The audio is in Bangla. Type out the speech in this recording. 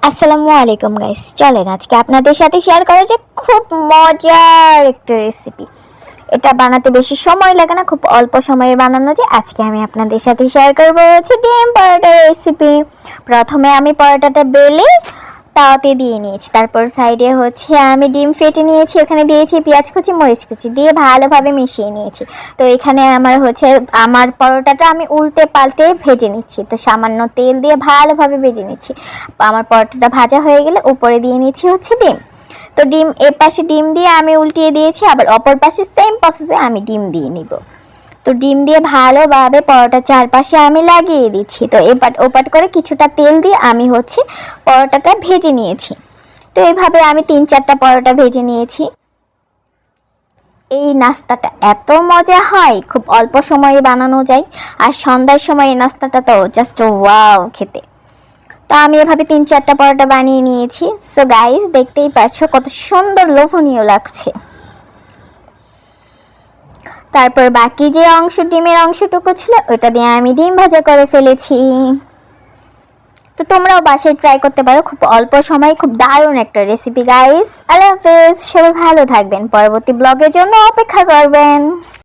আসসালামু আলাইকুম গাইস, চলেন আজকে আপনাদের সাথে শেয়ার করা যাক খুব মজার একটা রেসিপি। এটা বানাতে বেশি সময় লাগে না, খুব অল্প সময়ে বানানো যায়। আজকে আমি আপনাদের সাথে শেয়ার করব হচ্ছে ডিম পরোটার রেসিপি। প্রথমে আমি পরোটাটা বেলে তাওয়াতে দিয়ে নিয়েছি, তারপর সাইডে হচ্ছে আমি ডিম ফেটে নিয়েছি, এখানে দিয়েছি পেঁয়াজ কুচি, মরিচ কুচি দিয়ে ভালোভাবে মিশিয়ে নিয়েছি। তো এখানে আমার পরোটাটা আমি উল্টে পাল্টে ভেজে নিচ্ছি, তো সামান্য তেল দিয়ে ভালোভাবে ভেজে নিচ্ছি। আমার পরোটাটা ভাজা হয়ে গেলে উপরে দিয়ে নিচ্ছি হচ্ছে ডিম। তো ডিম এর পাশে ডিম দিয়ে আমি উল্টিয়ে দিয়েছি, আবার অপর পাশে সেম প্রসেসে আমি ডিম দিয়ে নিব। তো ডিম দিয়ে ভালোভাবে পরোটার চারপাশে আমি লাগিয়ে দিচ্ছি। তো এপাট ওপাট করে কিছুটা তেল দিয়ে আমি হচ্ছে পরোটাটা ভেজে নিয়েছি। তো এইভাবে আমি 3-4টা পরোটা ভেজে নিয়েছি। এই নাস্তাটা এত মজা হয়, খুব অল্প সময়ে বানানো যায়। আর সন্ধ্যার সময় এই নাস্তাটা তো জাস্ট ওয়াও খেতে। তো আমি এভাবে 3-4টা পরোটা বানিয়ে নিয়েছি। সো গাইস, দেখতেই পাচ্ছো কত সুন্দর লোভনীয় লাগছে। তারপর বাকি যে ডিমের অংশটুকু ছিল ওটা দিয়ে আমি ডিম ভাজা করে ফেলেছি। তো তোমরাও বাসায় ট্রাই করতে পারো, খুব অল্প সময় খুব দারুণ একটা রেসিপি গাইস। আল্লাহ হাফেজ, সবাই ভালো থাকবেন, পরবর্তী ব্লগের জন্য অপেক্ষা করবেন।